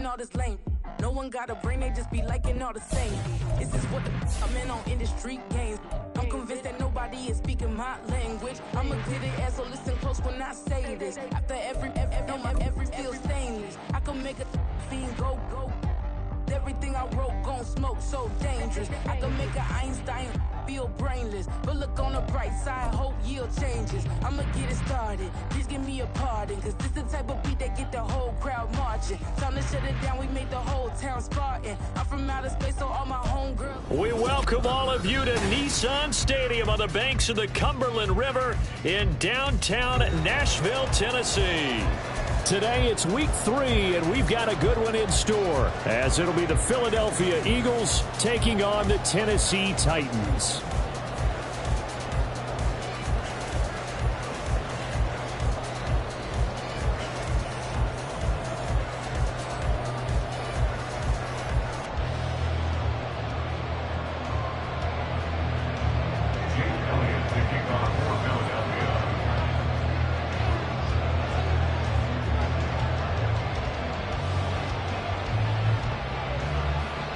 talking all this lame. No one got a brain, they just be liking all the same. This is what I'm in on industry games. I'm convinced that nobody is speaking my language. I'm a good ass, so listen close when I say this. After every feel stainless. I can make a fiend go. Everything I wrote gon' smoke, so dangerous. I can make an Einstein feel brainless. But look on the bright side, hope yield changes. I'ma get it started, please give me a pardon. Cause this the type of beat that get the whole crowd marching. Time to shut it down, we made the whole town Spartan. I'm from outer space, so all my homegirls. We welcome all of you to Nissan Stadium on the banks of the Cumberland River in downtown Nashville, Tennessee. Today it's week 3, and we've got a good one in store, as it'll be the Philadelphia Eagles taking on the Tennessee Titans.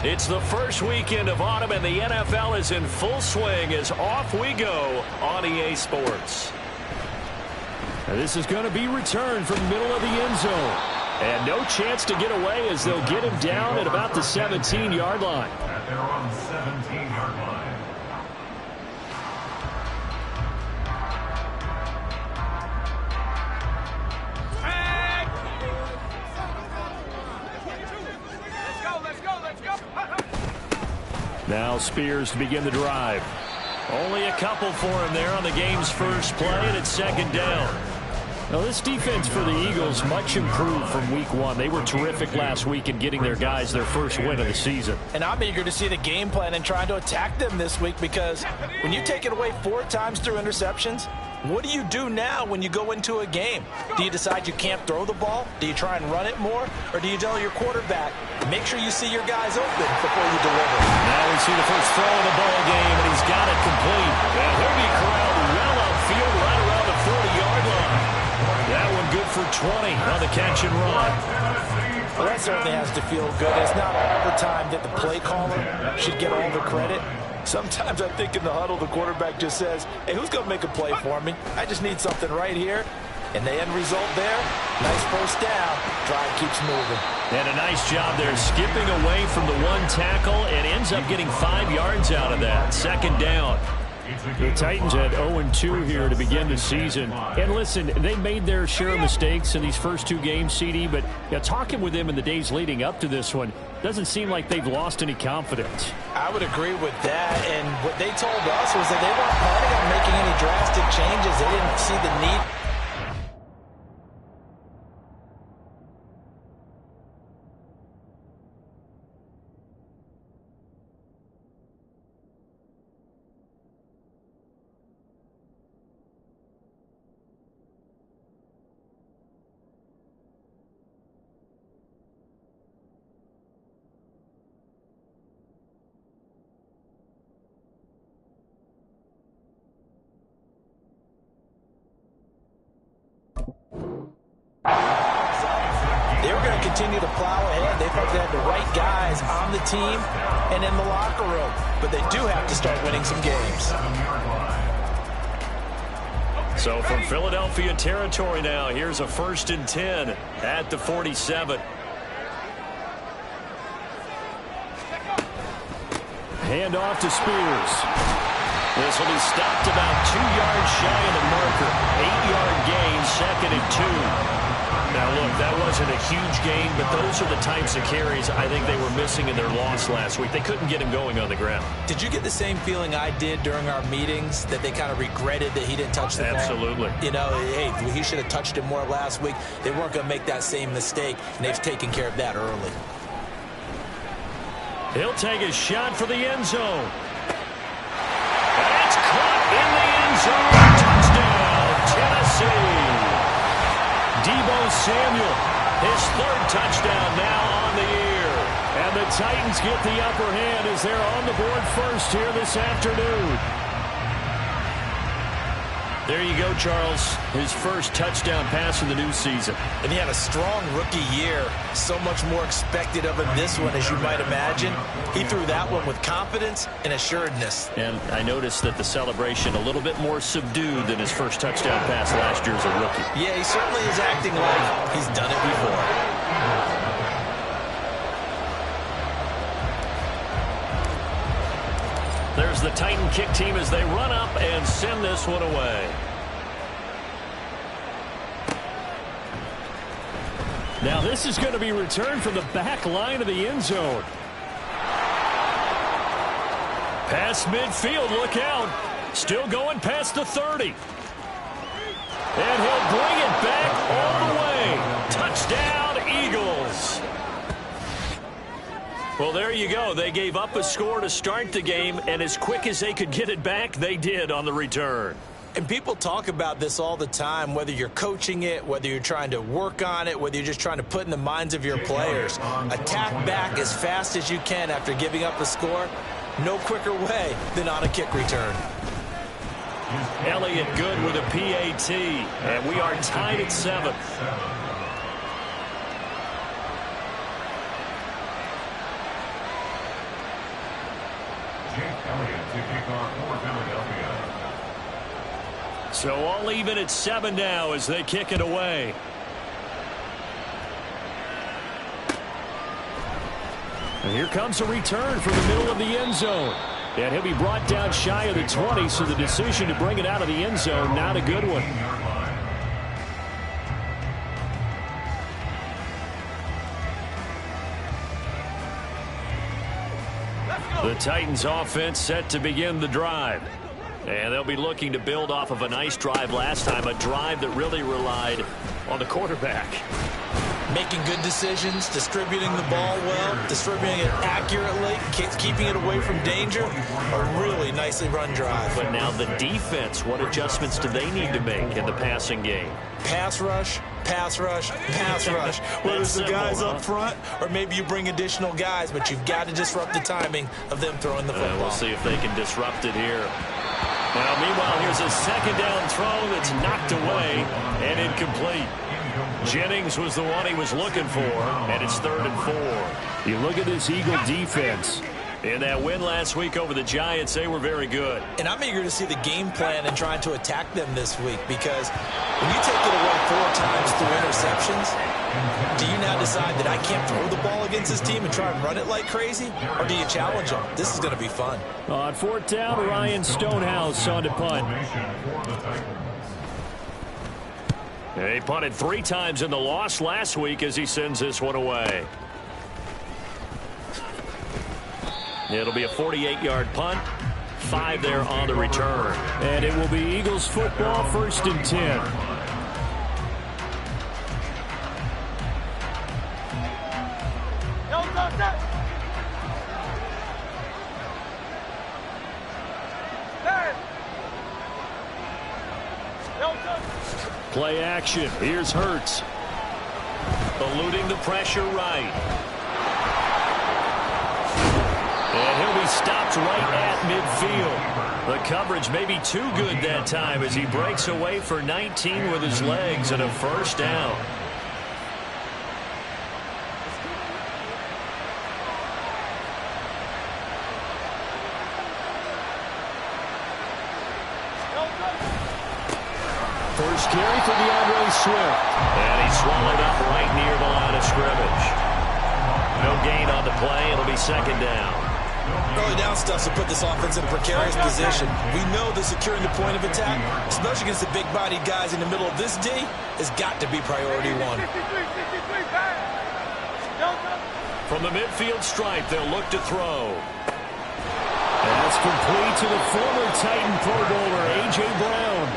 It's the first weekend of autumn, and the NFL is in full swing as off we go on EA Sports. Now this is going to be returned from the middle of the end zone. And no chance to get away as they'll get him down at about the 17-yard line. They're on the 17-yard line. Now Spears to begin the drive. Only a couple for him there on the game's first play, and it's second down. Now this defense for the Eagles much improved from week 1. They were terrific last week in getting their guys their first win of the season. And I'm eager to see the game plan and trying to attack them this week, because when you take it away 4 times through interceptions, what do you do now when you go into a game? Do you decide you can't throw the ball? Do you try and run it more? Or do you tell your quarterback, make sure you see your guys open before you deliver? Now we see the first throw of the ball game, and he's got it complete. And he'll be corralled well upfield right around the 40-yard line. That one good for 20 on the catch and run. Well, that certainly has to feel good. It's not all the time that the play caller should get all the credit. Sometimes I think in the huddle, the quarterback just says, hey, who's going to make a play for me? I just need something right here. And the end result there, nice first down. Drive keeps moving. And a nice job there skipping away from the one tackle and ends up getting 5 yards out of that. Second down. The Titans had 0-2 here to begin the season. And listen, they made their share of mistakes in these first 2 games, CD, but talking with them in the days leading up to this one, doesn't seem like they've lost any confidence. I would agree with that, and what they told us was that they weren't planning on making any drastic changes. They didn't see the need. Continue to plow ahead. They felt they had the right guys on the team and in the locker room, but they do have to start winning some games. So from Philadelphia territory now, here's a 1st and 10 at the 47. Hand off to Spears. This will be stopped about 2 yards shy of the marker. 8-yard gain, 2nd and 2. Now, look, that wasn't a huge gain, but those are the types of carries I think they were missing in their loss last week. They couldn't get him going on the ground. Did you get the same feeling I did during our meetings, that they kind of regretted that he didn't touch the ball? Absolutely. You know, hey, he should have touched it more last week. They weren't going to make that same mistake, and they've taken care of that early. He'll take a shot for the end zone. That's caught in the end zone. Touchdown, Tennessee. Deebo Samuel, his 3rd touchdown now on the year. And the Titans get the upper hand as they're on the board first here this afternoon. There you go, Charles. His first touchdown pass of the new season. And he had a strong rookie year. So much more expected of him this one, as you might imagine. He threw that one with confidence and assuredness. And I noticed that the celebration a little bit more subdued than his first touchdown pass last year as a rookie. Yeah, he certainly is acting like he's done it before. There's the Titan kick team as they run up and send this one away. Now this is going to be returned from the back line of the end zone. Past midfield, look out. Still going past the 30. And he'll bring it back all the way. Touchdown, Eagles. Well, there you go. They gave up a score to start the game, and as quick as they could get it back, they did on the return. And people talk about this all the time, whether you're coaching it, whether you're trying to work on it, whether you're just trying to put in the minds of your players. Attack back as fast as you can after giving up a score. No quicker way than on a kick return. Elliott good with a PAT, and we are tied at 7. So all even at 7 now as they kick it away. And here comes a return from the middle of the end zone. And he'll be brought down shy of the 20, so the decision to bring it out of the end zone, not a good one. The Titans offense set to begin the drive. And they'll be looking to build off of a nice drive last time, a drive that really relied on the quarterback. Making good decisions, distributing the ball well, distributing it accurately, keeping it away from danger. A really nicely run drive. But now the defense, what adjustments do they need to make in the passing game? Pass rush, pass rush, pass rush. Whether it's the guys up front or maybe you bring additional guys, but you've got to disrupt the timing of them throwing the football. We'll see if they can disrupt it here. Now, meanwhile, here's a second down throw that's knocked away and incomplete. Jennings was the one he was looking for, and it's 3rd and 4. You look at this Eagle defense. In that win last week over the Giants, they were very good. And I'm eager to see the game plan and trying to attack them this week, because when you take it away 4 times through interceptions, do you now decide that I can't throw the ball against this team and try and run it like crazy? Or do you challenge them? This is going to be fun. On 4th down, Ryan Stonehouse on to punt. He punted 3 times in the loss last week as he sends this one away. It'll be a 48-yard punt. 5 there on the return. And it will be Eagles football, 1st and 10. Play action. Here's Hurts. Eluding the pressure right. And he'll be stopped right at midfield. The coverage may be too good that time as he breaks away for 19 with his legs and a 1st down. First carry for DeAndre Swift. And he's swallowed up right near the line of scrimmage. No gain on the play. It'll be 2nd down. Early down stuff to put this offense in a precarious position. We know that securing the point of attack, especially against the big-bodied guys in the middle of this D, has got to be priority 1. From the midfield stripe, they'll look to throw. And that's complete to the former Titan Pro Bowler, A.J. Brown.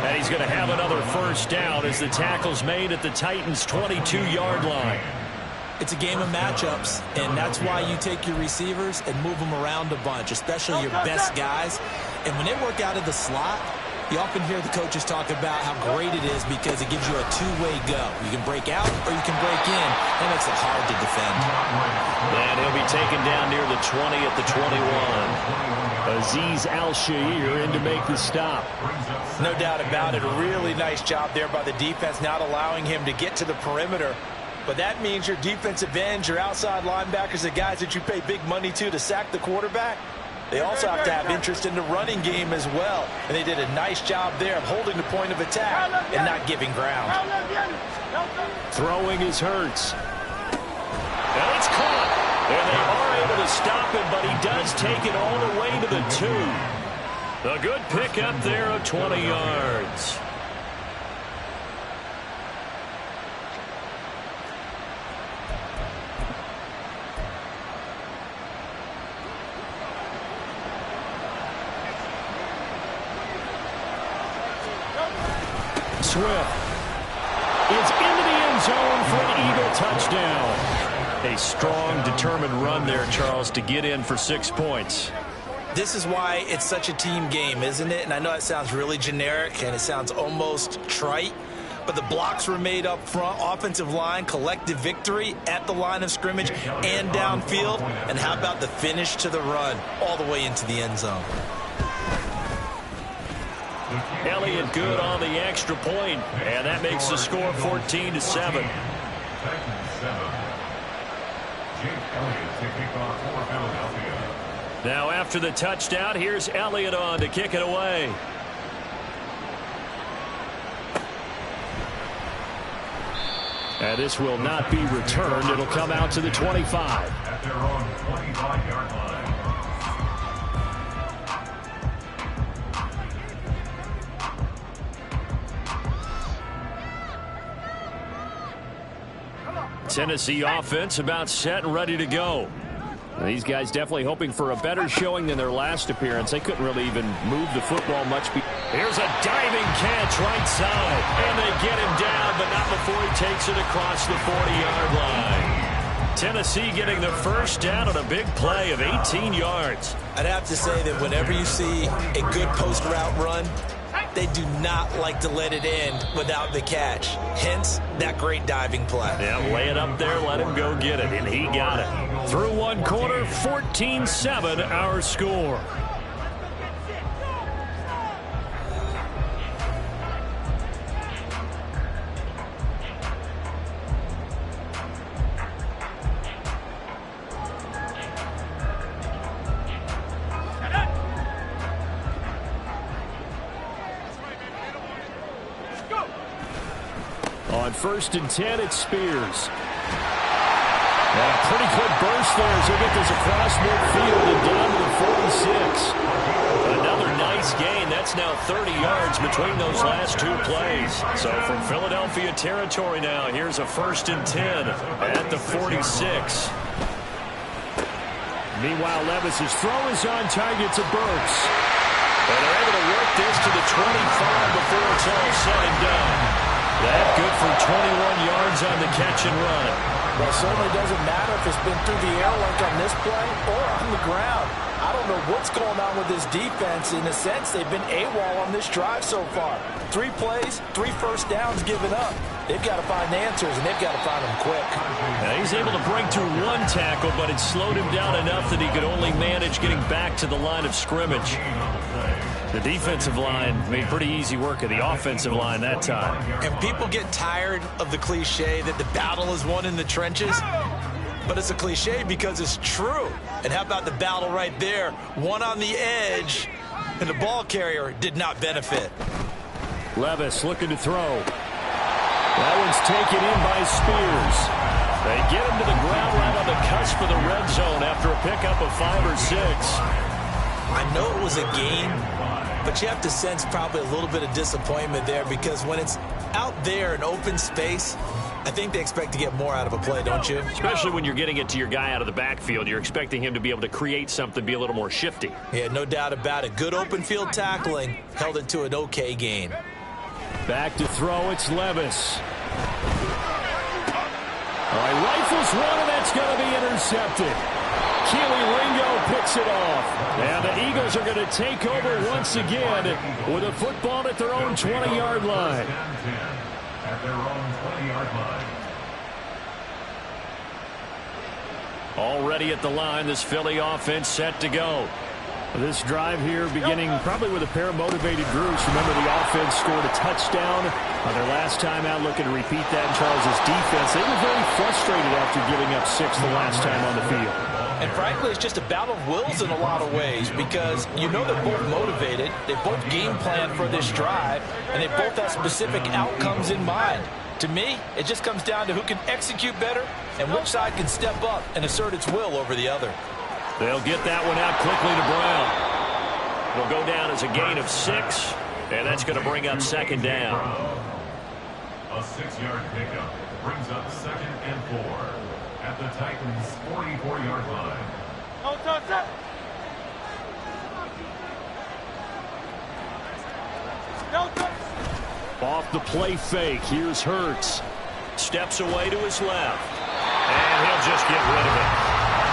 And he's going to have another 1st down as the tackle's made at the Titans' 22-yard line. It's a game of matchups, and that's why you take your receivers and move them around a bunch, especially your best guys. And when they work out of the slot, You often hear the coaches talk about how great it is because it gives you a two-way go. You can break out or you can break in. That makes it hard to defend. And he'll be taken down near the 20 at the 21. Azeez Al-Shaair in to make the stop. No doubt about it. A really nice job there by the defense, not allowing him to get to the perimeter. But that means your defensive ends, your outside linebackers, the guys that you pay big money to sack the quarterback, they also have to have interest in the running game as well. And they did a nice job there of holding the point of attack and not giving ground. Throwing is Hurts. And it's caught. And they are able to stop him, but he does take it all the way to the 2. A good pickup there of 20 yards. Swift is into the end zone for an Eagle touchdown. A strong, determined run there, Charles, to get in for 6 points. This is why it's such a team game, isn't it? And I know it sounds really generic and it sounds almost trite, but the blocks were made up front, offensive line, collective victory at the line of scrimmage and downfield. And how about the finish to the run all the way into the end zone? Elliott good on the extra point, and that makes the score 14-7. Now after the touchdown, here's Elliott on to kick it away. And this will not be returned. It'll come out to the 25. At their own 25-yard line. Tennessee offense about set and ready to go. These guys definitely hoping for a better showing than their last appearance. They couldn't really even move the football much. Here's a diving catch right side. And they get him down, but not before he takes it across the 40-yard line. Tennessee getting the first down on a big play of 18 yards. I'd have to say that whenever you see a good post route run, they do not like to let it end without the catch. Hence, that great diving play. Yeah, lay it up there, let him go get it, and he got it. Through one quarter, 14-7 our score. On 1st and 10, it's Spears. And a pretty quick burst there as he gets this across midfield and down to the 46. Another nice gain. That's now 30 yards between those last 2 plays. So from Philadelphia territory now, here's a 1st and 10 at the 46. Meanwhile, Levis's throw is on target to Burks. And they're able to work this to the 25 before it's all said and done. That good for 21 yards on the catch and run. Well, it certainly doesn't matter if it's been through the air like on this play or on the ground. I don't know what's going on with this defense. In a sense, they've been AWOL on this drive so far. 3 plays, 3 first downs given up. They've got to find answers, and they've got to find them quick. Now, he's able to break through 1 tackle, but it slowed him down enough that he could only manage getting back to the line of scrimmage. The defensive line made pretty easy work of the offensive line that time. And people get tired of the cliche that the battle is won in the trenches. But it's a cliche because it's true. And how about the battle right there? One on the edge, and the ball carrier did not benefit. Levis looking to throw. That one's taken in by Spears. They get him to the ground right on the cusp of the red zone after a pickup of 5 or 6. I know it was a gain, but you have to sense probably a little bit of disappointment there because when it's out there in open space, I think they expect to get more out of a play, don't you? Especially when you're getting it to your guy out of the backfield. You're expecting him to be able to create something, be a little more shifty. Yeah, no doubt about it. Good open field tackling held it to an okay gain. Back to throw, it's Levis. All right, rifles one, and that's going to be intercepted. Keely Ringo picks it off. And the Eagles are going to take over once again with a football at their own 20-yard line. At their own 20-yard line. Already at the line, this Philly offense set to go. This drive here beginning probably with a pair of motivated groups. Remember, the offense scored a touchdown on their last time out. Looking to repeat that in Charles' defense. They were very frustrated after giving up 6 the last time on the field. And frankly, it's just a battle of wills in a lot of ways because you know they're both motivated. They both game plan for this drive, and they both have specific outcomes in mind. To me, it just comes down to who can execute better and which side can step up and assert its will over the other. They'll get that one out quickly to Brown. It'll go down as a gain of 6, and that's going to bring up second down. A 6-yard pickup brings up 2nd and 4 at the Titans' 44-yard line. Don't touch it. Don't touch it. Off the play fake, here's Hurts. Steps away to his left, and he'll just get rid of it.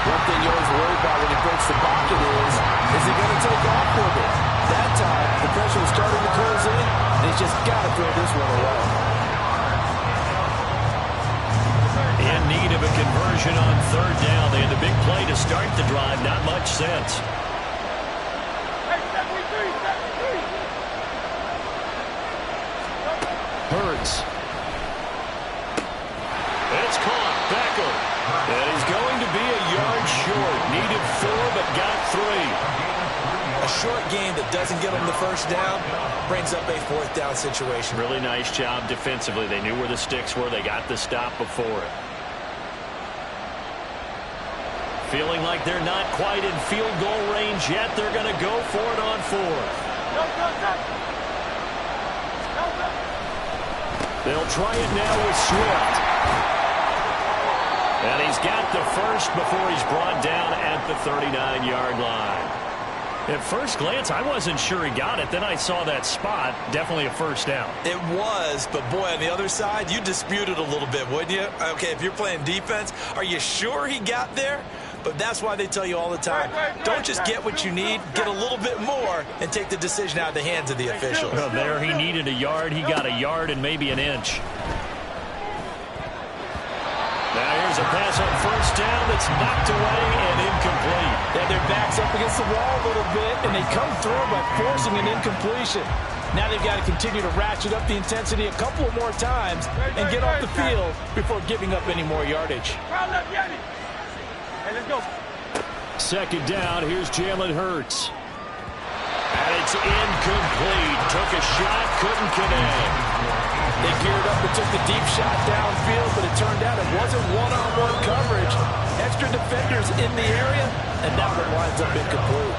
One thing you always worry about when he breaks the pocket is he going to take off with it? That time, the pressure was starting to close in, and he's just got to throw this one away. In need of a conversion on 3rd down. They had the big play to start the drive. Not much sense. Hey, 73. Hurts. It's caught. Becker. And he's going to be a yard short. Needed 4, but got 3. A short game that doesn't get him the first down brings up a 4th down situation. Really nice job defensively. They knew where the sticks were. They got the stop before it. Feeling like they're not quite in field goal range yet. They're going to go for it on 4th. They'll try it now with Swift. And he's got the first before he's brought down at the 39-yard line. At first glance, I wasn't sure he got it. Then I saw that spot. Definitely a first down. It was, but boy, on the other side, you dispute it a little bit, wouldn't you? Okay, if you're playing defense, are you sure he got there? But that's why they tell you all the time, don't just get what you need, get a little bit more, and take the decision out of the hands of the officials. Well, there he needed a yard. He got a yard and maybe an inch. Now here's a pass on 1st down that's knocked away and incomplete. Yeah, their back's up against the wall a little bit, and they come through by forcing an incompletion. Now they've got to continue to ratchet up the intensity a couple more times and get off the field before giving up any more yardage. Hey, let's go. 2nd down, here's Jalen Hurts. And it's incomplete. Took a shot, couldn't connect. They geared up and took the deep shot downfield, but it turned out it wasn't one-on-one coverage. Extra defenders in the area, and that one winds up incomplete.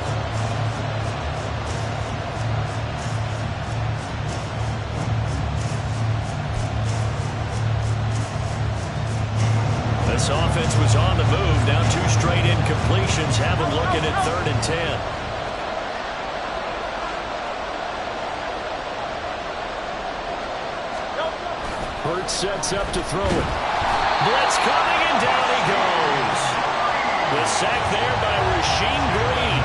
This offense was on the move. Now 2 straight incompletions. Have them looking at 3rd and 10. Hurts sets up to throw it. Blitz coming, and down he goes. The sack there by Rasheem Green.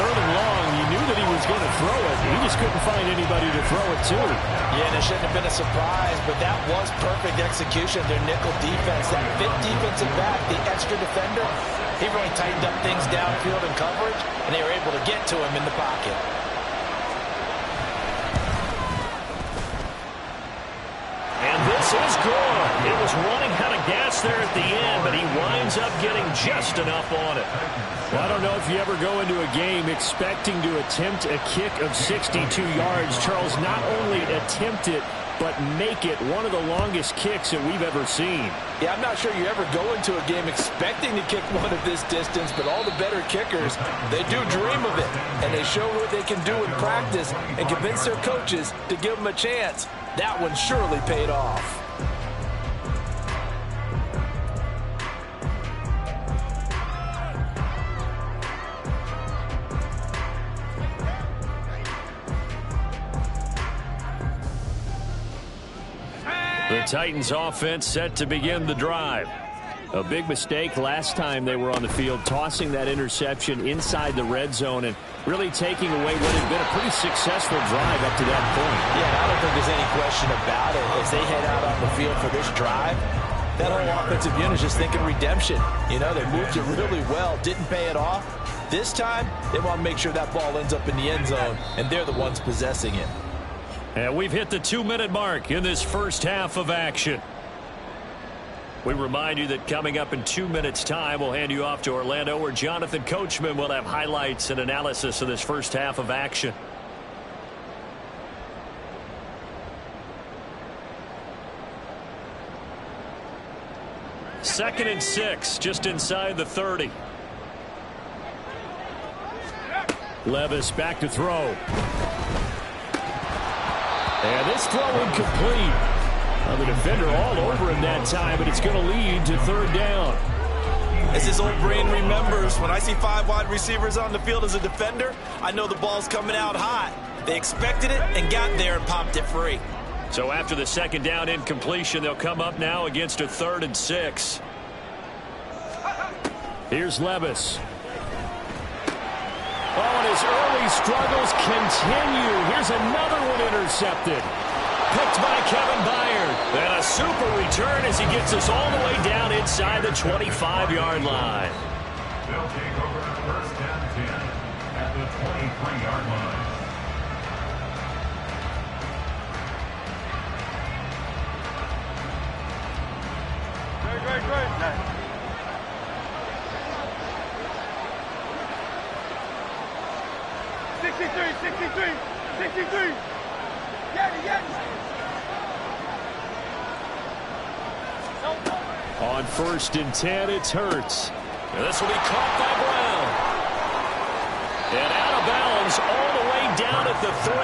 3rd and long. You knew that he was going to throw it. He just couldn't find anybody to throw it to. Yeah, and it shouldn't have been a surprise, but that was perfect execution of their nickel defense. That 5th defensive back, the extra defender, he really tightened up things downfield in coverage, and they were able to get to him in the pocket. And this is good. It was running out of gas there at the end, but he winds up getting just enough on it. Well, I don't know if you ever go into a game expecting to attempt a kick of 62 yards. Charles, not only attempt it, but make it one of the longest kicks that we've ever seen. Yeah, I'm not sure you ever go into a game expecting to kick one of this distance, but all the better kickers, they do dream of it, and they show what they can do in practice and convince their coaches to give them a chance. That one surely paid off. The Titans offense set to begin the drive. A big mistake last time they were on the field, tossing that interception inside the red zone and really taking away what had been a pretty successful drive up to that point. Yeah, I don't think there's any question about it. As they head out on the field for this drive, that whole offensive unit is just thinking redemption. You know, they moved it really well, didn't pay it off. This time, they want to make sure that ball ends up in the end zone, and they're the ones possessing it. And we've hit the 2-minute mark in this first half of action. We remind you that coming up in 2 minutes' time, we'll hand you off to Orlando, where Jonathan Coachman will have highlights and analysis of this first half of action. Second and 6, just inside the 30. Levis back to throw. And this throw incomplete. Well, the defender all over him that time, but it's going to lead to third down. As his old brain remembers, when I see 5 wide receivers on the field as a defender, I know the ball's coming out hot. They expected it and got there and popped it free. So after the second down incompletion, they'll come up now against a 3rd and 6. Here's Levis. Oh, and his early struggles continue. Here's another one intercepted. Picked by Kevin Byard. And a super return as he gets us all the way down inside the 25-yard line. They'll take over first and 10 at the 23-yard line. Great. 63. Get it. On 1st and 10, it's Hurts. And this will be caught by Brown. And out of bounds all the way down at the 3.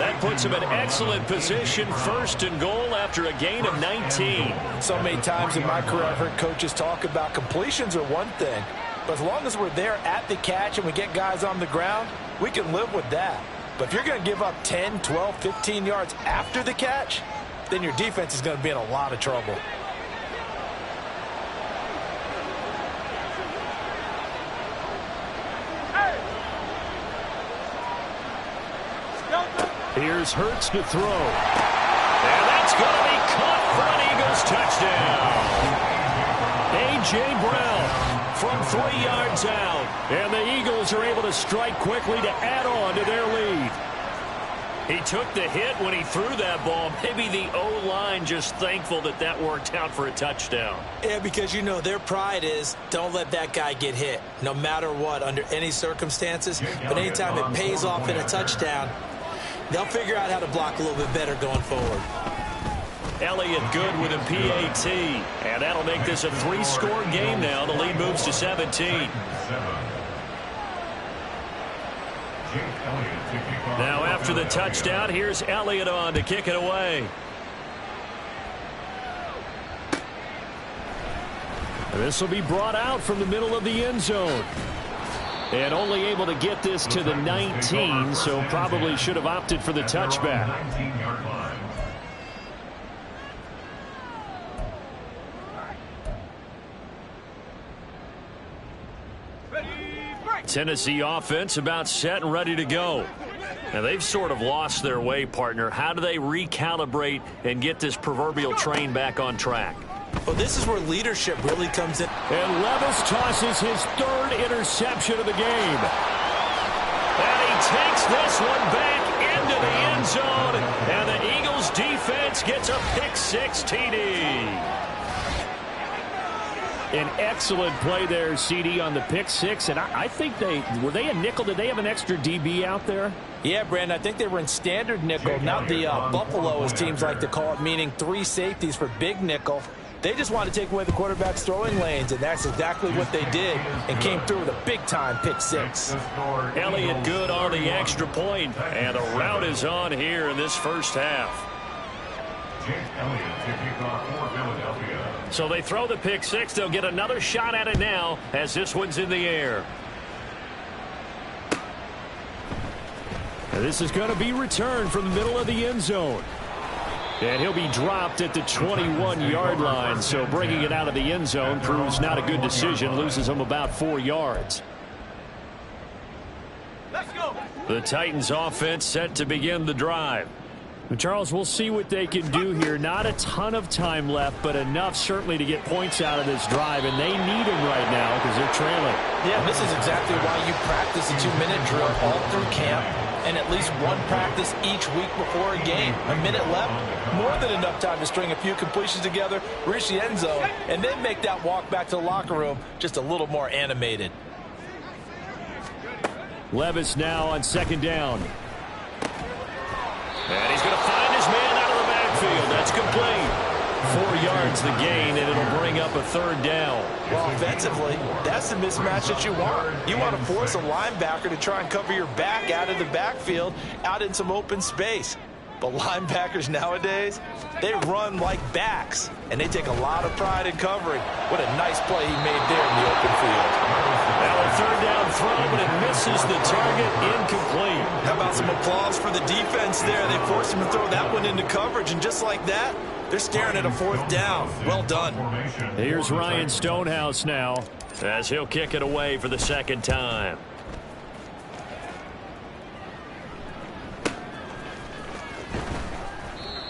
That puts him in excellent position, 1st and goal after a gain of 19. So many times in my career I've heard coaches talk about completions are one thing, but as long as we're there at the catch and we get guys on the ground, we can live with that. But if you're going to give up 10, 12, 15 yards after the catch, then your defense is going to be in a lot of trouble. Here's Hurts to throw. And that's going to be caught for an Eagles touchdown. A.J. Brown from 3 yards out. And the Eagles are able to strike quickly to add on to their lead. He took the hit when he threw that ball. Maybe the O-line just thankful that that worked out for a touchdown. Yeah, because, you know, their pride is don't let that guy get hit, no matter what, under any circumstances. But anytime it pays off in a touchdown, they'll figure out how to block a little bit better going forward. Elliott good with a PAT. And that'll make this a 3-score game now. The lead moves to 17. Now after the touchdown, here's Elliott on to kick it away. This will be brought out from the middle of the end zone. And only able to get this to the 19, so probably should have opted for the touchback. Tennessee offense about set and ready to go. Now they've sort of lost their way, partner. How do they recalibrate and get this proverbial train back on track? Well, this is where leadership really comes in. And Levis tosses his 3rd interception of the game. And he takes this one back into the end zone. And the Eagles defense gets a pick-6 TD. An excellent play there, CD, on the pick-6. And I think were they a nickel? Did they have an extra DB out there? Yeah, Brandon, I think they were in standard nickel, not the Buffalo, as teams like to call it, meaning 3 safeties for big nickel. They just want to take away the quarterback's throwing lanes, and that's exactly what they did and came through with a big-time pick-6. Elliott good on the extra point, and the route is on here in this first half. So they throw the pick-6. They'll get another shot at it now as this one's in the air. And this is going to be returned from the middle of the end zone. And he'll be dropped at the 21-yard line, so bringing it out of the end zone proves not a good decision, loses him about 4 yards. Let's go. The Titans offense set to begin the drive. Charles, we'll see what they can do here. Not a ton of time left, but enough certainly to get points out of this drive, and they need them right now because they're trailing. Yeah, this is exactly why you practice a 2-minute drill all through camp and at least one practice each week before a game. A minute left, more than enough time to string a few completions together, reach the end zone, and then make that walk back to the locker room just a little more animated. Levis now on second down. And he's going to find his man out of the backfield. That's complete. 4 yards the gain, and it'll bring up a third down. Well, offensively, that's the mismatch that you want. You want to force a linebacker to try and cover your back out of the backfield, out in some open space. But linebackers nowadays, they run like backs, and they take a lot of pride in covering. What a nice play he made there in the open field. Now a third down throw, but it misses the target, incomplete. How about some applause for the defense there? They forced him to throw that one into coverage, and just like that, they're staring at a fourth down. Well done. Here's Ryan Stonehouse now, as he'll kick it away for the second time.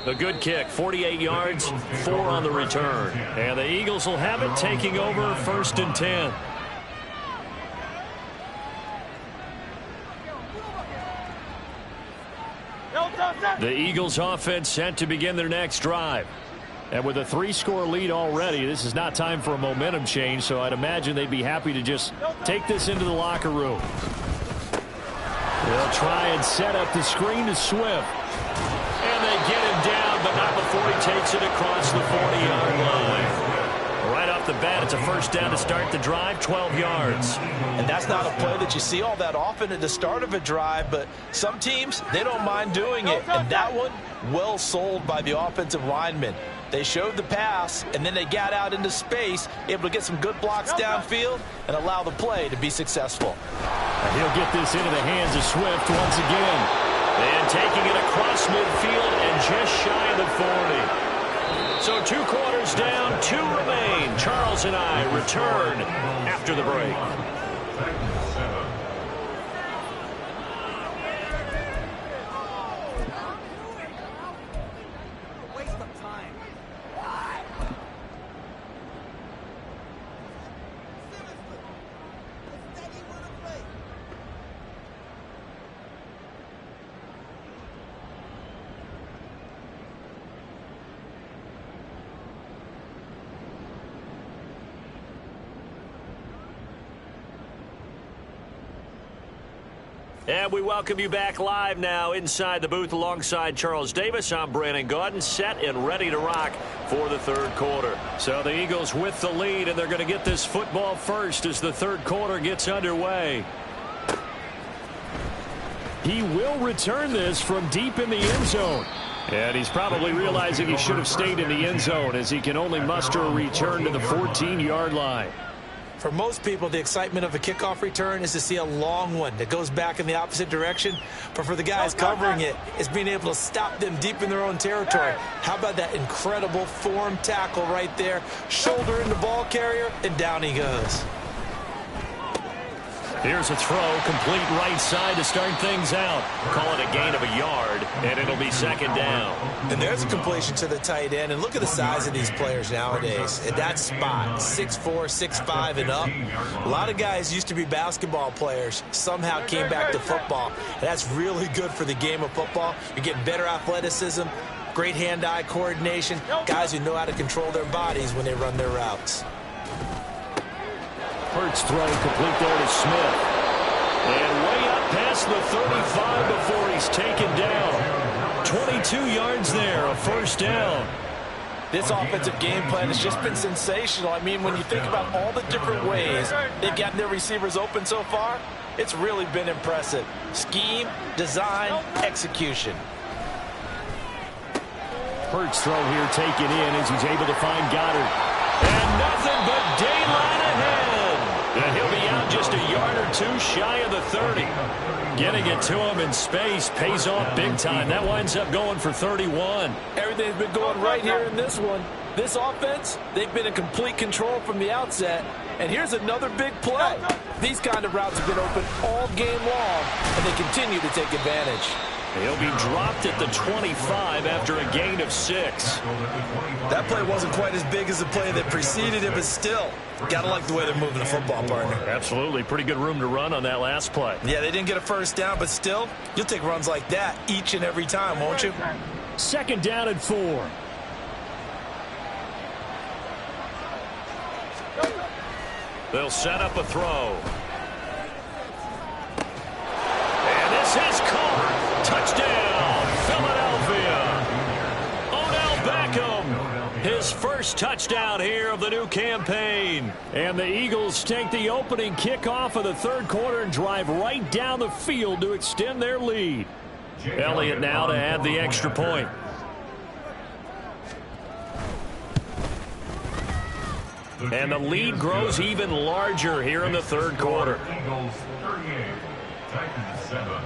A good kick, 48 yards, 4 on the return. And the Eagles will have it, taking over 1st and 10. The Eagles offense set to begin their next drive. And with a 3-score lead already, this is not time for a momentum change, so I'd imagine they'd be happy to just take this into the locker room. They'll try and set up the screen to Swift. And they get him down, but not before he takes it across the 40-yard line. Right off the bat, it's a first down to start the drive, 12 yards. And that's not a play that you see all that often at the start of a drive, but some teams, they don't mind doing it. And that one, well sold by the offensive lineman. They showed the pass, and then they got out into space, able to get some good blocks downfield and allow the play to be successful. And he'll get this into the hands of Swift once again. And taking it across midfield and just shy of the 40. So 2 quarters down, 2 remain. Charles and I return after the break. And we welcome you back live now inside the booth alongside Charles Davis. I'm Brandon Gaudin, set and ready to rock for the third quarter. So the Eagles with the lead, and they're going to get this football first as the third quarter gets underway. He will return this from deep in the end zone. And he's probably realizing he should have stayed in the end zone as he can only muster a return to the 14-yard line. For most people, the excitement of a kickoff return is to see a long one that goes back in the opposite direction. But for the guys covering it, it's being able to stop them deep in their own territory. How about that incredible form tackle right there? Shoulder in the ball carrier, and down he goes. Here's a throw, complete right side to start things out. Call it a gain of a yard, and it'll be second down. And there's a completion to the tight end. And look at the size of these players nowadays. At that spot, 6'4", 6'5", and up. A lot of guys used to be basketball players, somehow came back to football. And that's really good for the game of football. You get better athleticism, great hand-eye coordination, guys who know how to control their bodies when they run their routes. Hurts throw complete there to Smith. And way up past the 35 before he's taken down. 22 yards there, a first down. This offensive game plan has just been sensational. I mean, when you think about all the different ways they've gotten their receivers open so far, it's really been impressive. Scheme, design, execution. Hurts throw here taken in as he's able to find Goddard. And nothing but daylight ahead. And he'll be out just a yard or two shy of the 30. Getting it to him in space pays off big time. That winds up going for 31. Everything's been going right here in this one. This offense, they've been in complete control from the outset. And here's another big play. These kind of routes have been open all game long, and they continue to take advantage. He'll be dropped at the 25 after a gain of 6. That play wasn't quite as big as the play that preceded it, but still, gotta like the way they're moving the football, partner. Absolutely. Pretty good room to run on that last play. Yeah, they didn't get a first down, but still, you'll take runs like that each and every time, won't you? 2nd down and 4. They'll set up a throw. And this is caught. Touchdown, Philadelphia. Odell Beckham, his first touchdown here of the new campaign. And the Eagles take the opening kickoff of the 3rd quarter and drive right down the field to extend their lead. Elliott now to add the extra point. And the lead grows even larger here in the 3rd quarter. Eagles 38, Titans 7.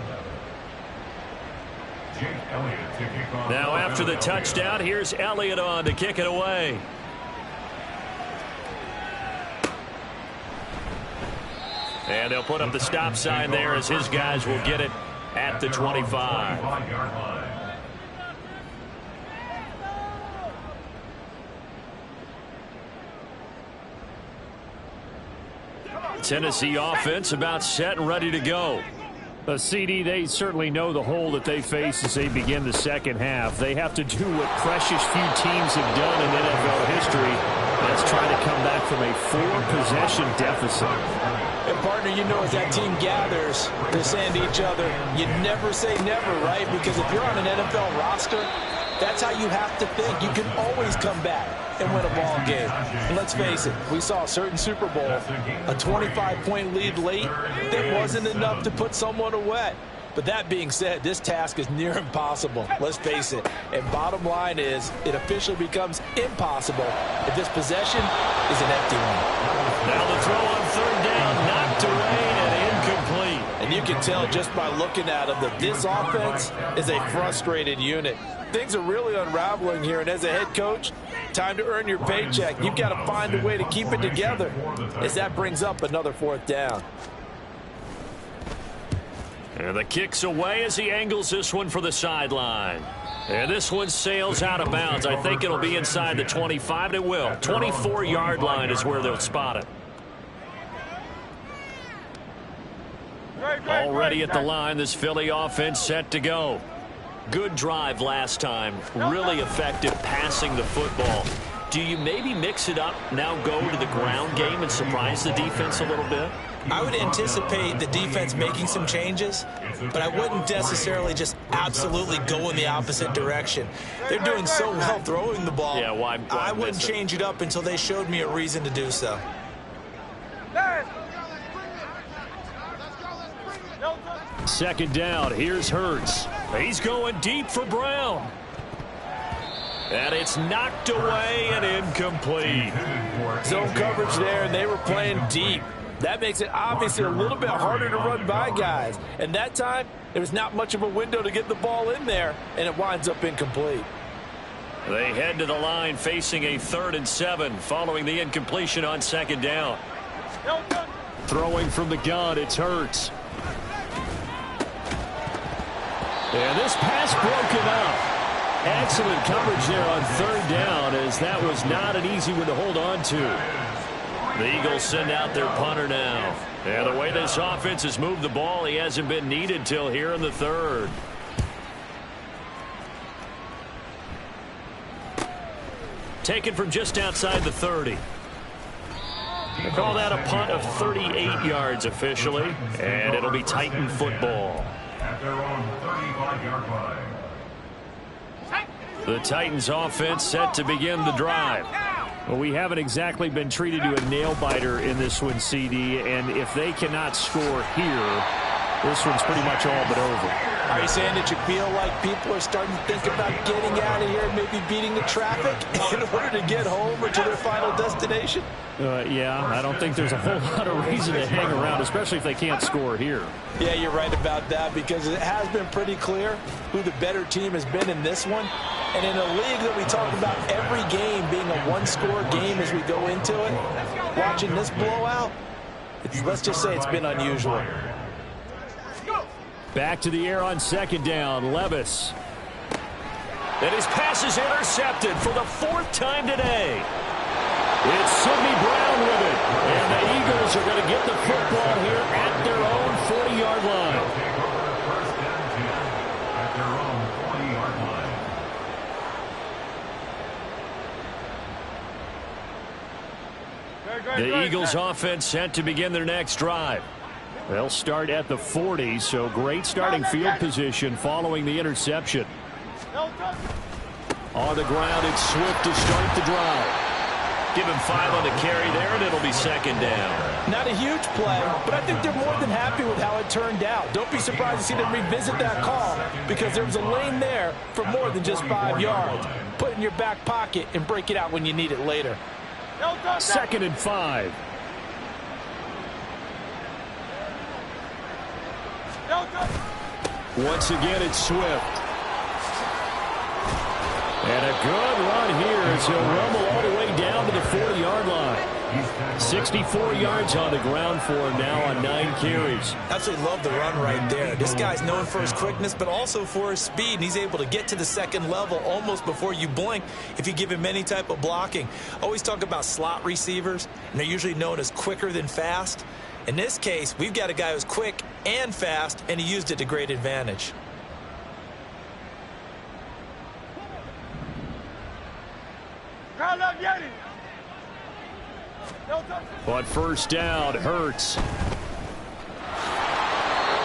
Jake Elliott to kick off. Now after the touchdown, here's Elliott on to kick it away. And they'll put up the stop sign there as his guys will get it at the 25. Tennessee offense about set and ready to go. CD, they certainly know the hole that they face as they begin the 2nd half. They have to do what precious few teams have done in NFL history. That's try to come back from a 4-possession deficit. And, partner, you know as that team gathers, they're saying to each other, you never say never, right? Because if you're on an NFL roster, that's how you have to think. You can always come back and win a ball game. And let's face it, we saw a certain Super Bowl, a 25-point lead late that wasn't enough to put someone away. But that being said, this task is near impossible. Let's face it. And bottom line is, it officially becomes impossible if this possession is an empty one. Now the throw on 3rd down, knocked away and incomplete. And you can tell just by looking at them that this offense is a frustrated unit. Things are really unraveling here, and as a head coach, time to earn your paycheck. You've got to find a way to keep it together as that brings up another 4th down. And the kick's away as he angles this one for the sideline. And this one sails out of bounds. I think it'll be inside the 25, and it will. 24-yard line is where they'll spot it. Already at the line, this Philly offense set to go. Good drive last time. Really effective passing the football. Do you maybe mix it up, now go to the ground game and surprise the defense a little bit? I would anticipate the defense making some changes, but I wouldn't necessarily just absolutely go in the opposite direction. They're doing so well throwing the ball. Yeah, why I wouldn't change it up until they showed me a reason to do so. Second down, here's Hurts. He's going deep for Brown. And it's knocked away and incomplete. Zone coverage there, and they were playing deep. That makes it obviously a little bit harder to run by guys. And that time, there was not much of a window to get the ball in there, and it winds up incomplete. They head to the line facing a 3rd and 7 following the incompletion on 2nd down. Throwing from the gun, it's Hurts. And this pass broken up. Excellent coverage there on 3rd down, as that was not an easy one to hold on to. The Eagles send out their punter now. And the way this offense has moved the ball, he hasn't been needed till here in the 3rd. Taken from just outside the 30. They call that a punt of 38 yards officially, and it'll be Titan football. At their own 35-yard line. The Titans offense set to begin the drive. Well, we haven't exactly been treated to a nail-biter in this one, CD, and if they cannot score here, this one's pretty much all but over. Are you saying that you feel like people are starting to think about getting out of here, maybe beating the traffic in order to get home or to their final destination? Yeah, I don't think there's a whole lot of reason to hang around, especially if they can't score here. Yeah, you're right about that, because it has been pretty clear who the better team has been in this one. And in a league that we talk about every game being a one-score game as we go into it, watching this blowout, let's just say it's been unusual. Back to the air on second down, Levis. And his pass is intercepted for the fourth time today. It's Sidney Brown with it. And the Eagles are going to get the football here at their own 40-yard line. First and 10 at their own 40-yard line. The Eagles offense set to begin their next drive. They'll start at the 40, so great starting field position following the interception. On the ground, it's Swift to start the drive. Give him 5 on the carry there, and it'll be second down. Not a huge play, but I think they're more than happy with how it turned out. Don't be surprised to see them revisit that call, because there was a lane there for more than just 5 yards. Put it in your back pocket and break it out when you need it later. Second and 5. Once again, it's Swift. And a good run here as he'll rumble all the way down to the 40-yard line. 64 yards on the ground for him now on 9 carries. Absolutely love the run right there. This guy's known for his quickness, but also for his speed, and he's able to get to the second level almost before you blink if you give him any type of blocking. Always talk about slot receivers, and they're usually known as quicker than fast. In this case, we've got a guy who's quick and fast, and he used it to great advantage. On first down, Hurts.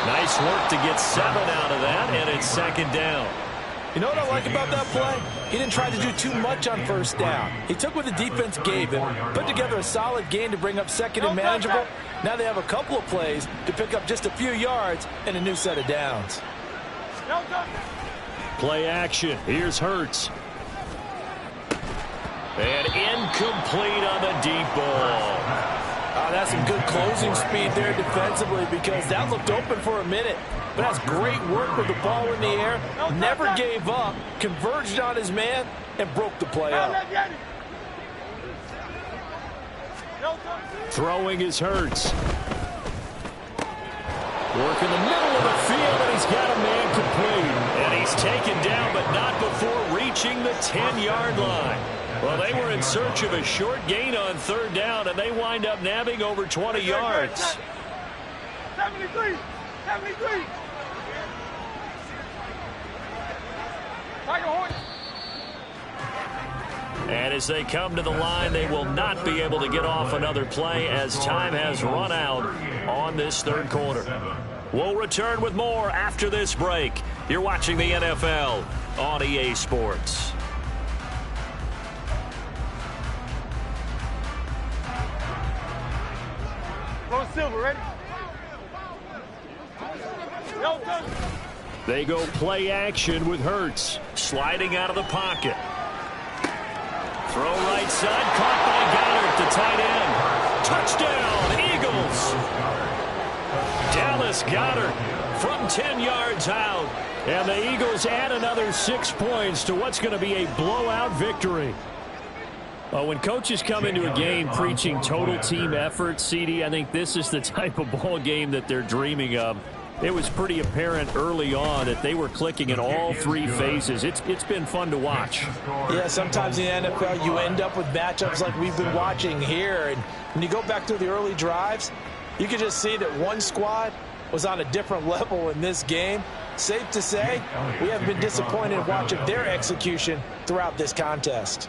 Nice work to get 7 out of that, and it's second down. You know what I like about that play? He didn't try to do too much on first down. He took what the defense gave him, put together a solid game to bring up second and manageable. Now they have a couple of plays to pick up just a few yards and a new set of downs. Play action. Here's Hurts. And incomplete on the deep ball. That's some good closing speed there defensively, because that looked open for a minute. But that's great work with the ball in the air. Never gave up, converged on his man, and broke the play up. Throwing is Hurts. Work in the middle of the field, and he's got a man complete. And he's taken down, but not before reaching the 10-yard line. Well, they were in search of a short gain on third down, and they wind up nabbing over 20 yards. 73! 73! And as they come to the line, they will not be able to get off another play as time has run out on this third quarter. We'll return with more after this break. You're watching the NFL on EA Sports. Silver, ready? They go play action with Hurts. Sliding out of the pocket. Throw right side, caught by Goddard, the tight end. Touchdown, Eagles. Dallas Goedert from 10 yards out. And the Eagles add another 6 points to what's going to be a blowout victory. When coaches come into a game preaching total team effort, CD, I think this is the type of ball game that they're dreaming of. It was pretty apparent early on that they were clicking in all 3 phases. It's been fun to watch. Yeah, sometimes in the NFL you end up with matchups like we've been watching here. And when you go back to the early drives, you can just see that one squad was on a different level in this game. Safe to say, we haven't been disappointed in watching their execution throughout this contest.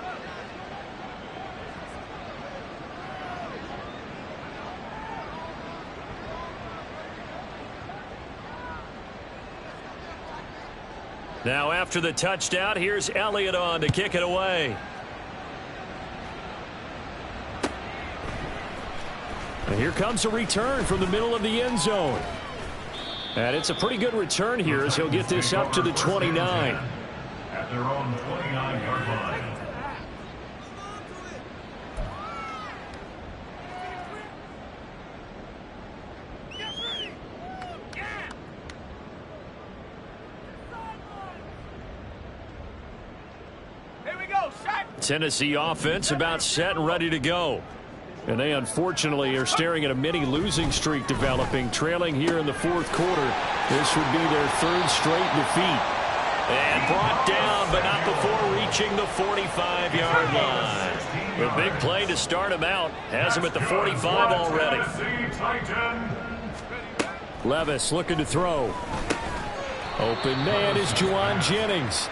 Now after the touchdown, here's Elliott on to kick it away. And here comes a return from the middle of the end zone. And it's a pretty good return here as he'll get this up to the 29. At their own 29-yard line. Tennessee offense about set and ready to go. And they unfortunately are staring at a mini losing streak developing, trailing here in the fourth quarter. This would be their third straight defeat. And brought down, but not before reaching the 45-yard line. A big play to start him out. Has him at the 45 already. Levis looking to throw. Open man is Juwan Jennings.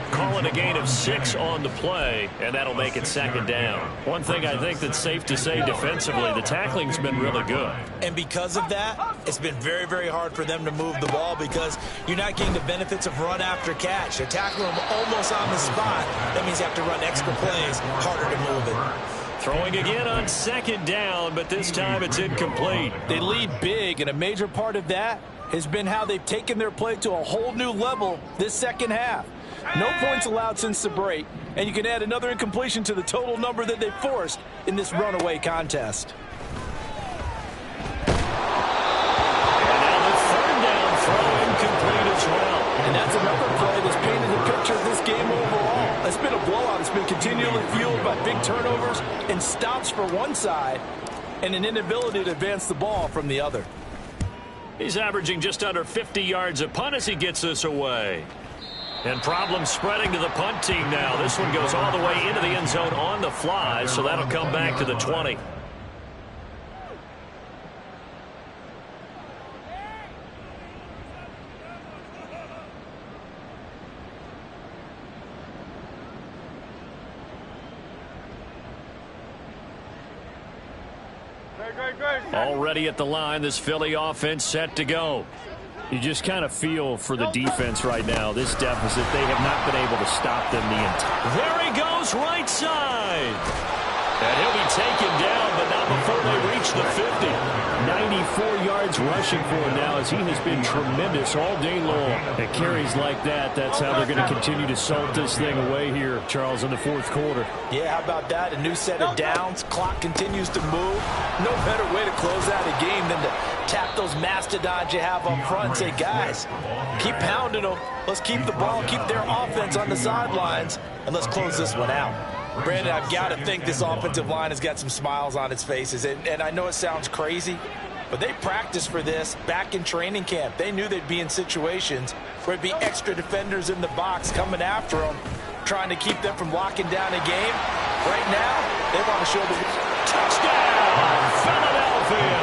Calling a gain of 6 on the play, and that'll make it second down. One thing I think that's safe to say defensively, the tackling's been really good. And because of that, it's been very, very hard for them to move the ball because you're not getting the benefits of run after catch. They're tackling them almost on the spot. That means you have to run extra plays, harder to move it. Throwing again on second down, but this time it's incomplete. They lead big, and a major part of that has been how they've taken their play to a whole new level this second half. No points allowed since the break, and you can add another incompletion to the total number that they forced in this runaway contest. And now the third down throw incomplete as well. And that's another play that's painted the picture of this game overall. It's been a blowout. It's been continually fueled by big turnovers and stops for one side and an inability to advance the ball from the other. He's averaging just under 50 yards a punt as he gets this away. And problems spreading to the punt team now. This one goes all the way into the end zone on the fly, so that'll come back to the 20. Already at the line, this Philly offense set to go. You just kind of feel for the defense right now. This deficit, they have not been able to stop them the entire. There he goes, right side. And he'll be taken down, but not before they reach the 50. 94 yards rushing for him now as he has been tremendous all day long. At carries like that, that's how they're going to continue to salt this thing away here, Charles, in the fourth quarter. Yeah, how about that? A new set of downs. Clock continues to move. No better way to close out a game than to tap those mastodons you have up front and say, guys, keep pounding them. Let's keep the ball, keep their offense on the sidelines, and let's close this one out. Brandon, I've got to think this offensive line has got some smiles on its faces. And I know it sounds crazy, but they practiced for this back in training camp. They knew they'd be in situations where it'd be extra defenders in the box coming after them, trying to keep them from locking down a game. Right now, they want to show the touchdown, Philadelphia.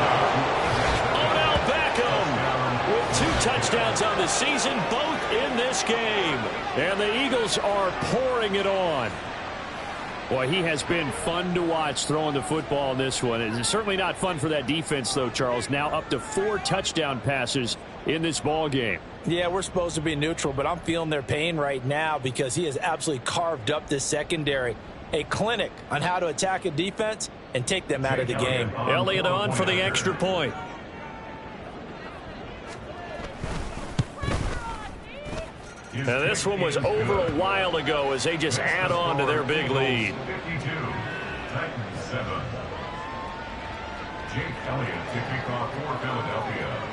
Odell Beckham with 2 touchdowns on the season, both in this game. And the Eagles are pouring it on. Boy, he has been fun to watch throwing the football in this one. It's certainly not fun for that defense, though, Charles. Now up to 4 touchdown passes in this ball game. Yeah, we're supposed to be neutral, but I'm feeling their pain right now because he has absolutely carved up this secondary. A clinic on how to attack a defense and take them out of the game. Elliott on for the extra point. Now, this one was over a while ago as they just add on to their big lead. 52, Titans 7. Jake Elliott to kick off for Philadelphia.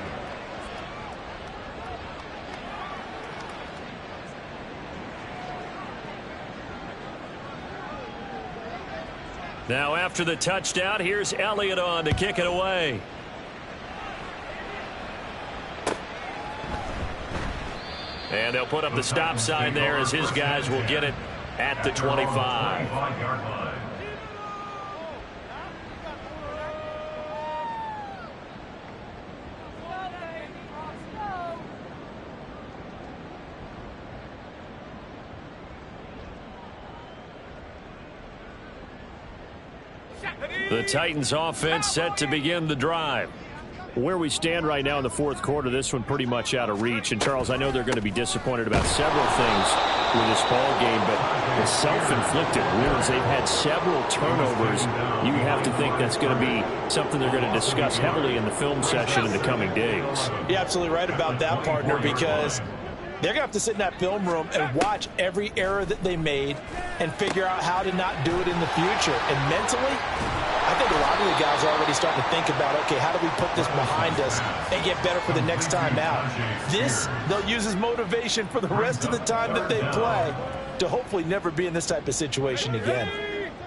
Now after the touchdown, here's Elliott on to kick it away. And they'll put up the stop sign there as his guys will get it at the 25. The Titans offense set to begin the drive. Where we stand right now in the fourth quarter, this one pretty much out of reach. And, Charles, I know they're going to be disappointed about several things with this ball game, but the self-inflicted wounds, they've had several turnovers. You have to think that's going to be something they're going to discuss heavily in the film session in the coming days. You're absolutely right about that, partner, because they're going to have to sit in that film room and watch every error that they made and figure out how to not do it in the future. And mentally, I think a lot of the guys are already starting to think about, okay, how do we put this behind us and get better for the next time out? This, they'll use as motivation for the rest of the time that they play to hopefully never be in this type of situation again.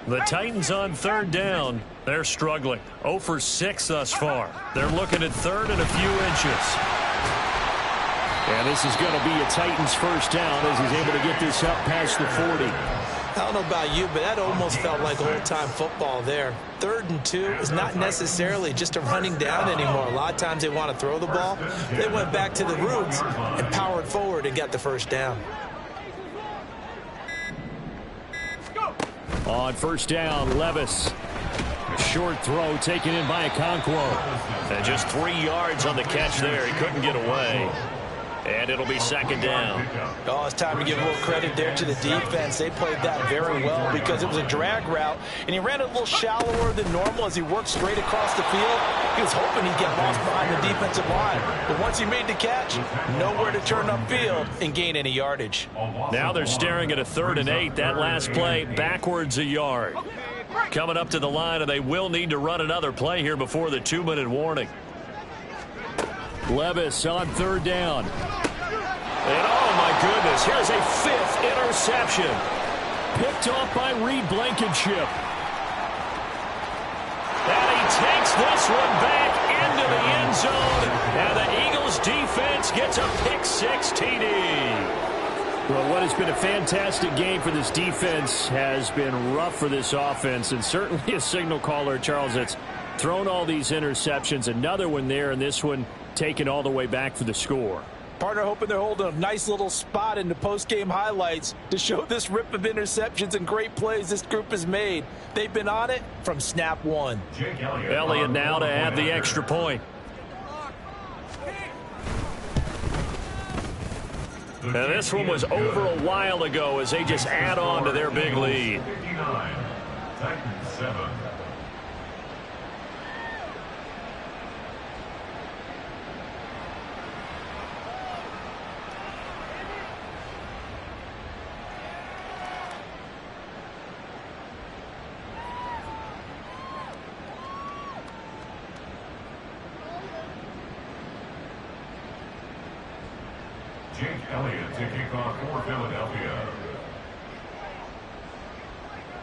The Titans on third down. They're struggling. 0 for 6 thus far. They're looking at third and a few inches. And this is going to be a Titans first down as he's able to get this up past the 40. I don't know about you, but that almost felt like old-time football there. 3rd and 2 is not necessarily just a running down anymore. A lot of times they want to throw the ball. They went back to the roots and powered forward and got the first down. On first down, Levis. A short throw taken in by Okonkwo. And just 3 yards on the catch there. He couldn't get away. And it'll be second down. Oh, it's time to give a little credit there to the defense. They played that very well because it was a drag route, and he ran it a little shallower than normal as he worked straight across the field. He was hoping he'd get lost behind the defensive line. But once he made the catch, nowhere to turn upfield and gain any yardage. Now they're staring at a 3rd and 8. That last play backwards a yard. Coming up to the line, and they will need to run another play here before the 2-minute warning. Levis on third down. And oh my goodness, here's a 5th interception. Picked off by Reed Blankenship. And he takes this one back into the end zone. And the Eagles defense gets a pick-6 TD. Well, what has been a fantastic game for this defense has been rough for this offense, and certainly a signal caller, Charles, that's thrown all these interceptions. Another one there, and this one taken all the way back for the score. Partner hoping they're holding a nice little spot in the post-game highlights to show this rip of interceptions and great plays this group has made. They've been on it from snap one. Elliott now to add the extra point. And this one was over a while ago as they just add on to their big lead. 59, Titans 7. Jake Elliott to kick off for Philadelphia.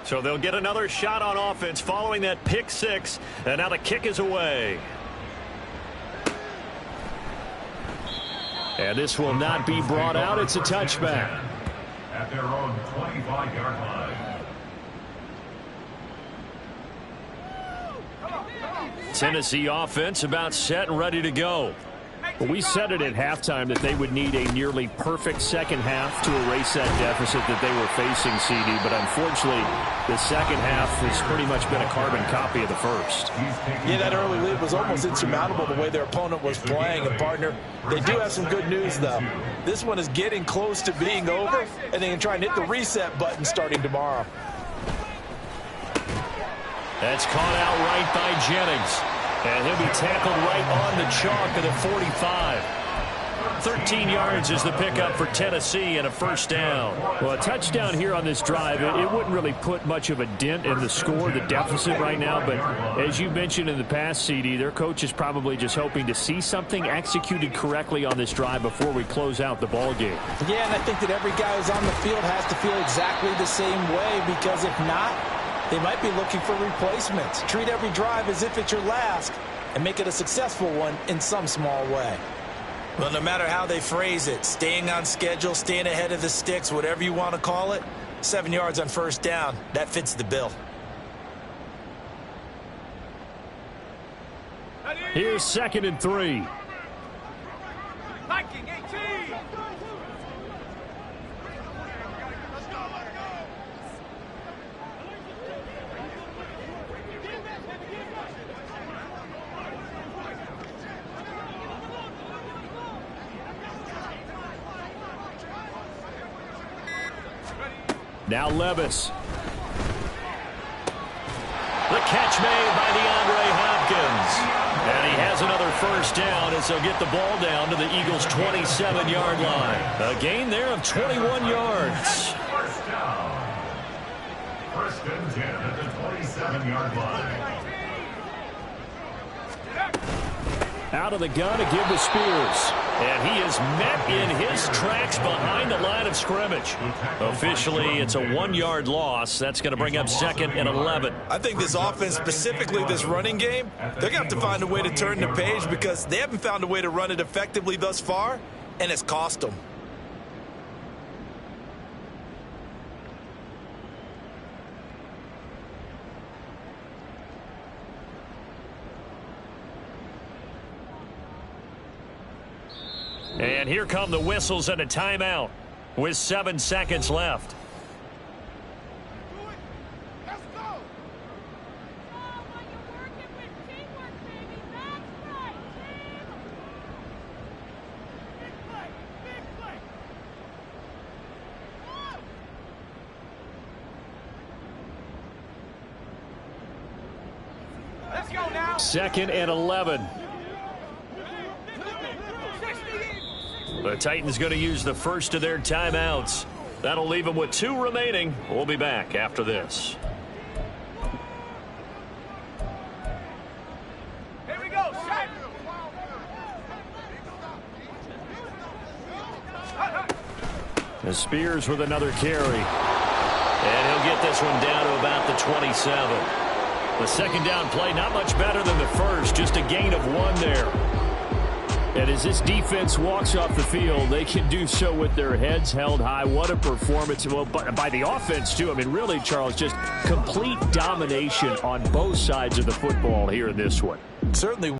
So they'll get another shot on offense following that pick-6, and now the kick is away. And this will not be brought out. It's a touchback. At their own 25-yard line. Tennessee offense about set and ready to go. Well, we said it at halftime that they would need a nearly perfect second half to erase that deficit that they were facing, CD. But unfortunately, the second half has pretty much been a carbon copy of the first. Yeah, that early lead was almost insurmountable the way their opponent was playing. And, partner, they do have some good news, though. This one is getting close to being over, and they can try and hit the reset button starting tomorrow. That's caught out right by Jennings. And he'll be tackled right on the chalk of the 45. 13 yards is the pickup for Tennessee and a first down. Well, a touchdown here on this drive, it wouldn't really put much of a dent in the score, the deficit right now. But as you mentioned in the past, CD, their coach is probably just hoping to see something executed correctly on this drive before we close out the ball game. Yeah, and I think that every guy who's on the field has to feel exactly the same way, because if not, they might be looking for replacements. Treat every drive as if it's your last and make it a successful one in some small way. Well, no matter how they phrase it, staying on schedule, staying ahead of the sticks, whatever you want to call it, 7 yards on first down, that fits the bill. Here's 2nd and 3. Viking 18. Now Levis. The catch made by DeAndre Hopkins. And he has another first down as they'll get the ball down to the Eagles' 27-yard line. A gain there of 21 yards. First down. First and 10 at the 27-yard line. Out of the gun to give to Spears. And he is met in his tracks behind the line of scrimmage. Officially, it's a 1-yard loss. That's going to bring up 2nd and 11. I think this offense, specifically this running game, they're going to have to find a way to turn the page because they haven't found a way to run it effectively thus far, and it's cost them. And here come the whistles and a timeout with 7 seconds left. Let's go. Let's go now. 2nd and 11. The Titans going to use the first of their timeouts. That'll leave them with 2 remaining. We'll be back after this. Here we go. Set. As Spears with another carry. And he'll get this one down to about the 27. The second down play, not much better than the first. Just a gain of 1 there. And as this defense walks off the field, they can do so with their heads held high. What a performance. Well, by the offense, too. I mean, really, Charles, just complete domination on both sides of the football here in this one. Certainly.